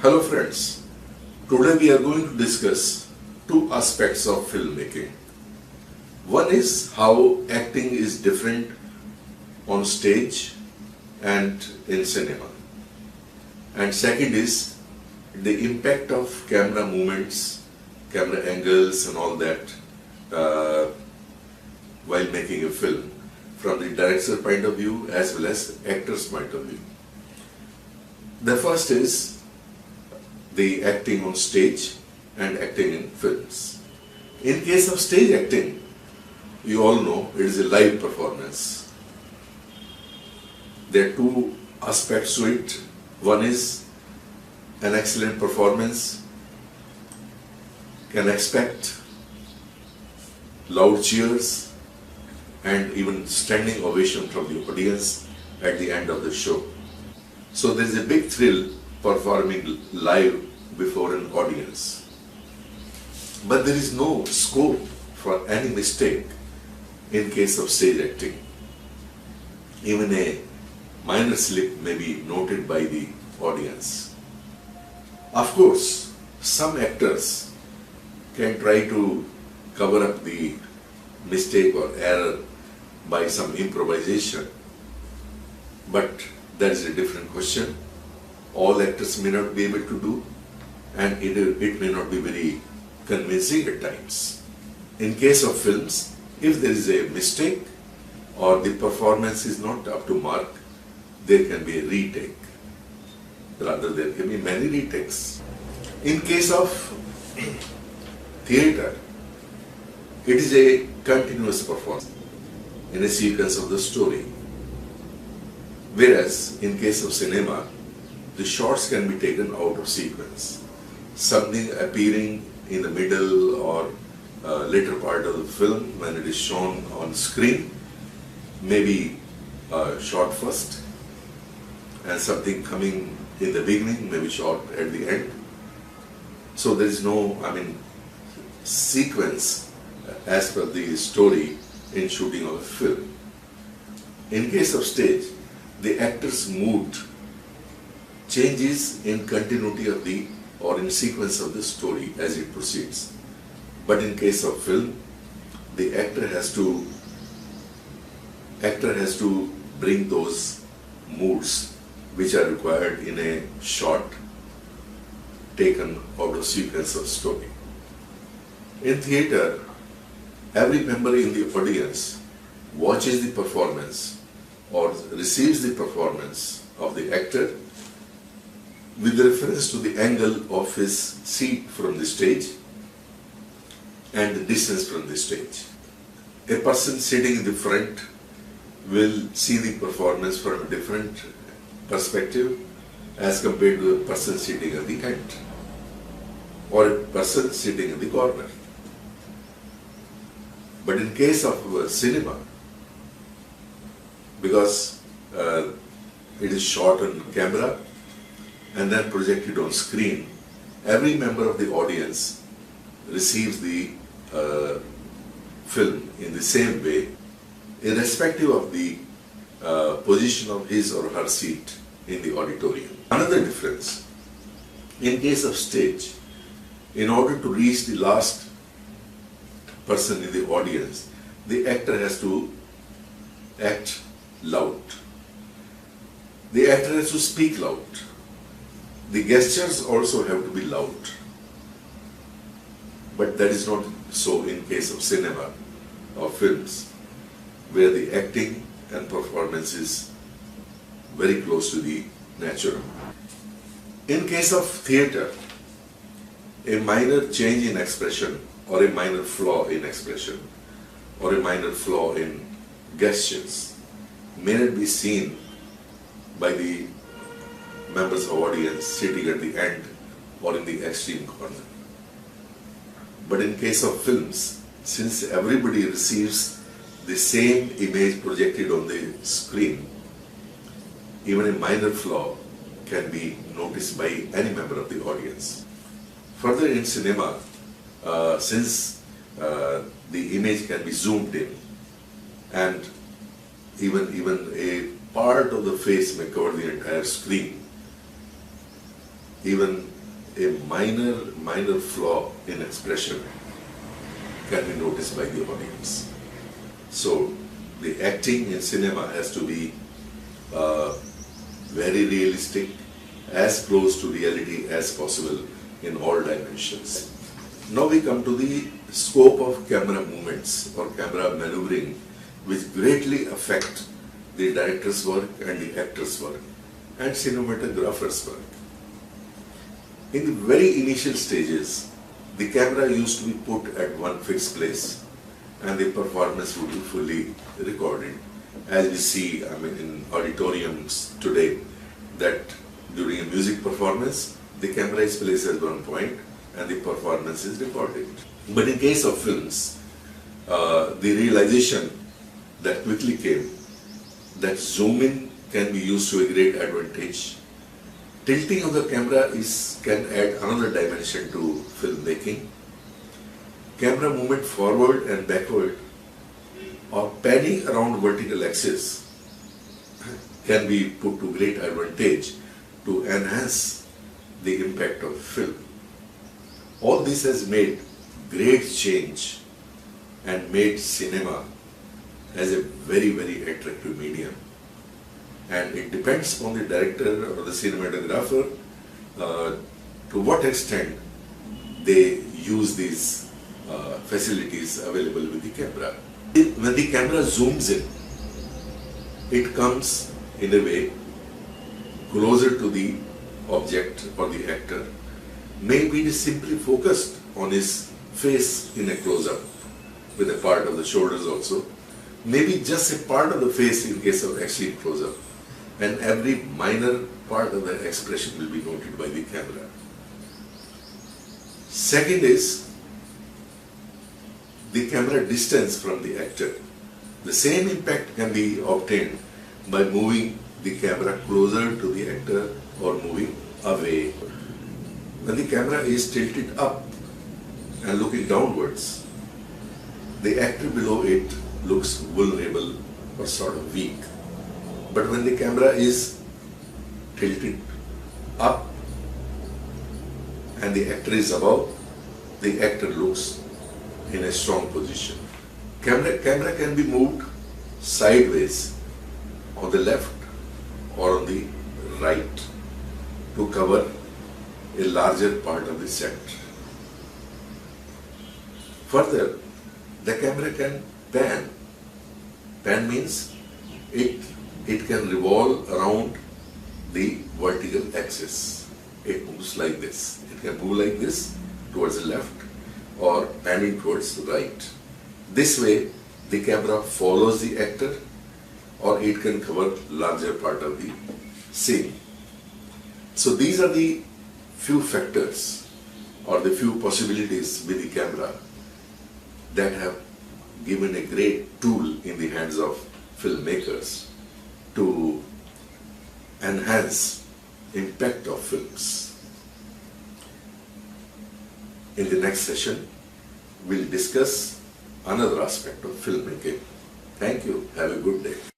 Hello friends, today we are going to discuss two aspects of filmmaking. One is how acting is different on stage and in cinema. And second is the impact of camera movements, camera angles and all that while making a film from the director's point of view as well as actor's point of view. The first is the acting on stage and acting in films. In case of stage acting, you all know it is a live performance. There are two aspects to it. One is an excellent performance can expect loud cheers and even standing ovation from the audience at the end of the show. So there is a big thrill performing live before an audience. But there is no scope for any mistake in case of stage acting. Even a minor slip may be noted by the audience. Of course, some actors can try to cover up the mistake or error by some improvisation, but that is a different question. All actors may not be able to do, and it may not be very convincing at times. In case of films, if there is a mistake or the performance is not up to mark, there can be a retake. Rather, there can be many retakes. In case of theatre, it is a continuous performance in a sequence of the story. Whereas, in case of cinema, the shots can be taken out of sequence. Something appearing in the middle or later part of the film when it is shown on screen may be shot first, and something coming in the beginning may be shot at the end. So there is no, sequence as per the story in shooting of a film. In case of stage, the actor's mood changes in continuity of the or in sequence of the story as it proceeds. But in case of film, the actor has to bring those moods which are required in a shot taken out of sequence of story. In theatre, every member in the audience watches the performance or receives the performance of the actor with reference to the angle of his seat from the stage and the distance from the stage. A person sitting in the front will see the performance from a different perspective as compared to a person sitting at the end or a person sitting in the corner. But in case of cinema, because it is shot on camera and then projected on screen, every member of the audience receives the film in the same way, irrespective of the position of his or her seat in the auditorium. Another difference, in case of stage, in order to reach the last person in the audience, the actor has to act loud. The actor has to speak loud. The gestures also have to be loud. But that is not so in case of cinema or films, where the acting and performance is very close to the natural. In case of theatre, a minor change in expression or a minor flaw in expression or a minor flaw in gestures may not be seen by the members of audience sitting at the end or in the extreme corner. But in case of films, since everybody receives the same image projected on the screen, even a minor flaw can be noticed by any member of the audience. Further, in cinema, since the image can be zoomed in and even a part of the face may cover the entire screen, even a minor flaw in expression can be noticed by the audience. So the acting in cinema has to be very realistic, as close to reality as possible in all dimensions. Now we come to the scope of camera movements or camera maneuvering, which greatly affect the director's work and the actor's work and cinematographer's work. In the very initial stages, the camera used to be put at one fixed place and the performance would be fully recorded. As we see, in auditoriums today, that during a music performance, the camera is placed at one point and the performance is recorded. But in case of films, the realization that quickly came that zoom-in can be used to a great advantage. Tilting of the camera can add another dimension to filmmaking. Camera movement forward and backward or panning around vertical axis can be put to great advantage to enhance the impact of film. All this has made great change and made cinema as a very, very attractive medium. And it depends on the director or the cinematographer to what extent they use these facilities available with the camera. When the camera zooms in, it comes in a way closer to the object or the actor. Maybe it is simply focused on his face in a close-up with a part of the shoulders also. Maybe just a part of the face in case of extreme close-up. And every minor part of the expression will be noted by the camera. Second is the camera distance from the actor. The same impact can be obtained by moving the camera closer to the actor or moving away. When the camera is tilted up and looking downwards, the actor below it looks vulnerable or sort of weak. But when the camera is tilted up and the actor is above, the actor looks in a strong position. Camera can be moved sideways on the left or on the right to cover a larger part of the set. Further, the camera can pan. Pan means it can revolve around the vertical axis. It moves like this. It can move like this towards the left or panning towards the right. This way, the camera follows the actor or it can cover larger part of the scene. So these are the few factors or the few possibilities with the camera that have given a great tool in the hands of filmmakers to enhance impact of films. In the next session, we'll discuss another aspect of filmmaking. Thank you. Have a good day.